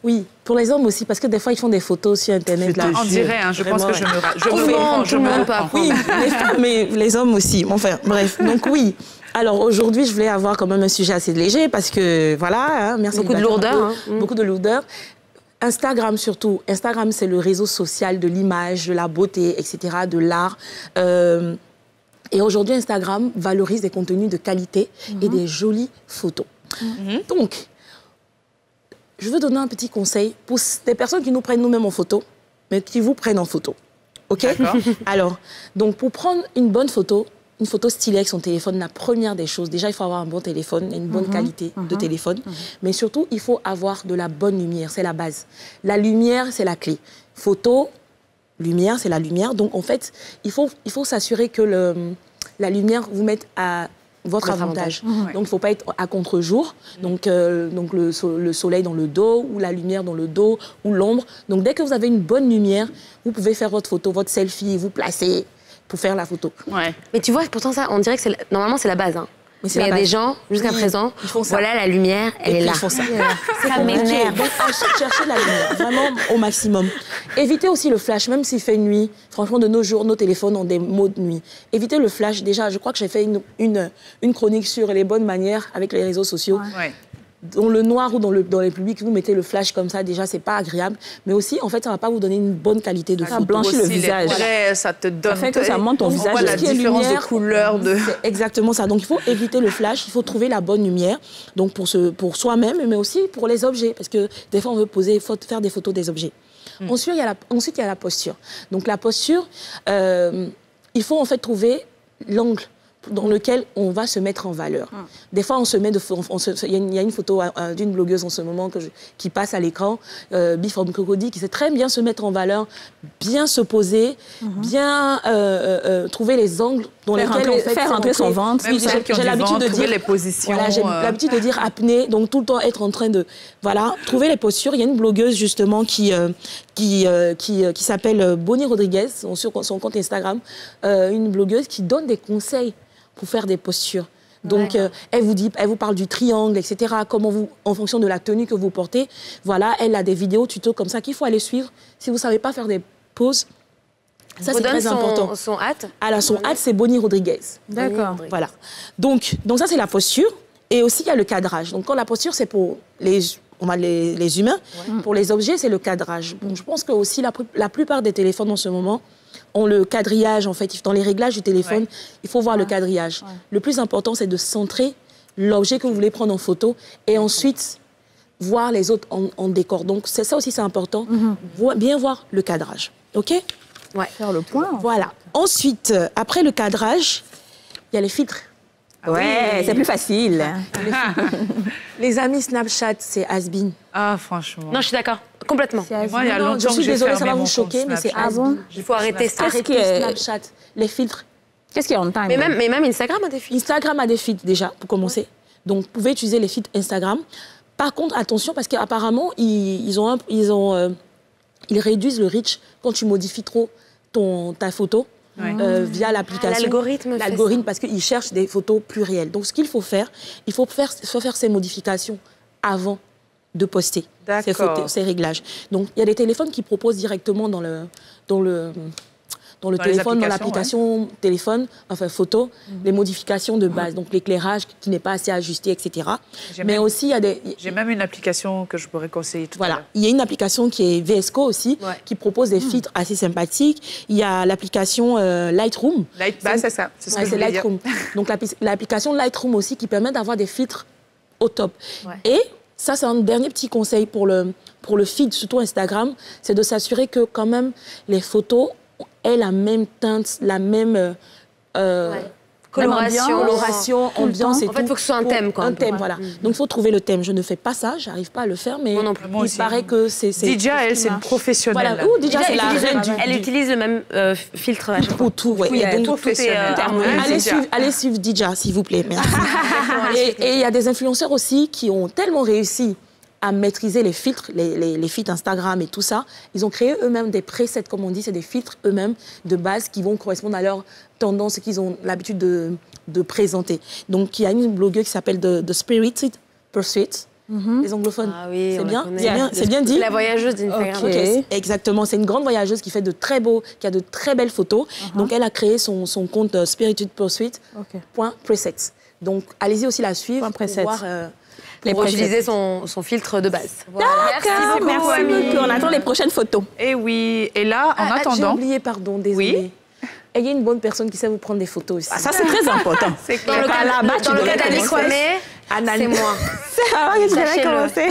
Oui, pour les hommes aussi, parce que des fois, ils font des photos sur Internet. Là. On dirait, hein, je pense que je me reprends. Oui, les femmes, mais les hommes aussi. Enfin, bref, donc oui. Alors aujourd'hui, je voulais avoir quand même un sujet assez léger parce que, voilà, hein, merci. Beaucoup de lourdeur. Beaucoup de lourdeur. Instagram surtout. Instagram, c'est le réseau social de l'image, de la beauté, etc., de l'art. Et aujourd'hui, Instagram valorise des contenus de qualité et des jolies photos. Donc, je veux donner un petit conseil pour des personnes qui nous prennent nous-mêmes en photo, mais qui vous prennent en photo. OK? Alors, donc pour prendre une bonne photo, une photo stylée avec son téléphone, la première des choses, déjà, il faut avoir un bon téléphone, une bonne qualité de téléphone. Mais surtout, il faut avoir de la bonne lumière, c'est la base. La lumière, c'est la clé. Photo, lumière, c'est la lumière. Donc, en fait, il faut s'assurer que la lumière vous mette à votre avantage. Donc, il ne faut pas être à contre-jour. Donc le soleil dans le dos, ou la lumière dans le dos, ou l'ombre. Donc, dès que vous avez une bonne lumière, vous pouvez faire votre photo, votre selfie, vous placer pour faire la photo. Ouais. Mais tu vois, pourtant, ça, on dirait que normalement, c'est la base. Hein. Mais il y a des gens, jusqu'à présent, voilà, la lumière, elle est là. Ils font ça. Ça m'énerve. Donc, cherchez la lumière, vraiment au maximum. Évitez aussi le flash, même s'il fait nuit. Franchement, de nos jours, nos téléphones ont des modes nuit. Évitez le flash. Déjà, je crois que j'ai fait une chronique sur les bonnes manières avec les réseaux sociaux. Ouais. Dans le noir ou dans les publics, vous mettez le flash comme ça, déjà, c'est pas agréable. Mais aussi, en fait, ça va pas vous donner une bonne qualité de photo. Ça blanchit le visage. Ça te donne... Ça fait que ça monte ton visage. On voit la différence de couleur. C'est exactement ça. Donc, il faut éviter le flash, il faut trouver la bonne lumière. Donc, pour soi-même, mais aussi pour les objets. Parce que des fois, on veut faire des photos des objets. Ensuite, il y a la posture. Donc, la posture, il faut en fait trouver l'angle dans lequel on va se mettre en valeur. Des fois, il y a une photo d'une blogueuse en ce moment qui passe à l'écran, Bifrom Crocodile, qui sait très bien se mettre en valeur, bien se poser, bien trouver les angles dans lesquels faire rentrer son ventre. J'ai l'habitude de dire les positions. Voilà, j'ai l'habitude de dire apnée, donc tout le temps être en train de trouver les postures. Il y a une blogueuse justement qui s'appelle Bonnie Rodriguez, sur son compte Instagram, une blogueuse qui donne des conseils pour faire des postures. Donc, elle vous parle du triangle, etc., en fonction de la tenue que vous portez. Voilà, elle a des vidéos tutos comme ça qu'il faut aller suivre. Si vous ne savez pas faire des poses, ça, c'est très important. Son hâte. Alors, son hâte, c'est Bonnie Rodriguez. D'accord. Voilà. Donc, ça, c'est la posture. Et aussi, il y a le cadrage. Donc, quand la posture, c'est pour les humains. Pour les objets, c'est le cadrage. Bon, je pense que aussi, la plupart des téléphones en ce moment ont le quadrillage, en fait. Dans les réglages du téléphone, il faut voir le quadrillage. Le plus important, c'est de centrer l'objet que vous voulez prendre en photo et ensuite voir les autres en décor. Donc, ça aussi, c'est important. Bien voir le cadrage. OK? Faire le point. Voilà. Ensuite, après le cadrage, il y a les filtres. Ouais, c'est plus facile. Les amis Snapchat, c'est has-been. Ah, franchement. Non, je suis d'accord. Complètement. Moi, il y a longtemps je suis désolée, ça va vous choquer, mais c'est has-been. Il faut arrêter ça. Snapchat, les filtres. Qu'est-ce qu'il y a en time? Mais même Instagram a des filtres. Instagram a des filtres déjà, pour commencer. Donc, vous pouvez utiliser les filtres Instagram. Par contre, attention, parce qu'apparemment, ils réduisent le reach quand tu modifies trop ta photo. Via l'application. L'algorithme, parce qu'ils cherchent des photos plus réelles. Donc, ce qu'il faut faire, il faut faire ces modifications avant de poster ces réglages. Donc, il y a des téléphones qui proposent directement dans le téléphone, dans l'application téléphone, enfin photo, les modifications de base, donc l'éclairage qui n'est pas assez ajusté, etc. Mais aussi, il y a des... J'ai même une application que je pourrais conseiller tout à l'heure. Il y a une application qui est VSCO aussi, qui propose des filtres assez sympathiques. Il y a l'application Lightroom. C'est ça, c'est ce que je voulais dire. Donc l'application Lightroom aussi qui permet d'avoir des filtres au top. Et ça, c'est un dernier petit conseil pour le feed, surtout Instagram, c'est de s'assurer que quand même les photos aient la même teinte, la même coloration, ambiance et tout. En fait, il faut que ce soit un thème, quoi. Un thème, voilà. Donc, il faut trouver le thème. Je ne fais pas ça, j'arrive pas à le faire, mais il paraît que c'est... Dija, elle, c'est une professionnelle. Voilà, Dija, c'est la reine du... Elle utilise le même filtre à chaque fois. Pour tout, oui. Oui, elle est professionnelle. Allez suivre Dija, s'il vous plaît. Merci. Et il y a des influenceurs aussi qui ont tellement réussi à maîtriser les filtres, les filtres Instagram et tout ça. Ils ont créé eux-mêmes des presets, comme on dit, c'est des filtres eux-mêmes de base qui vont correspondre à leur tendance et qu'ils ont l'habitude de présenter. Donc, il y a une blogueuse qui s'appelle The Spirited Pursuit. Les anglophones. Ah oui, c'est bien dit. La voyageuse d'Instagram. Exactement, c'est une grande voyageuse qui fait qui a de très belles photos. Donc elle a créé son compte spiritualpursuit.presets. Donc allez-y aussi la suivre pour voir... pour utiliser son filtre de base. Voilà. Merci beaucoup. On attend les prochaines photos. Et oui, et là, en attendant... J'ai oublié, pardon, désolée. Oui. Ayez une bonne personne qui sait vous prendre des photos aussi. Ça, c'est très important. Dans le cas d'Annie Kwame, c'est moi. C'est moi qui vais commencer.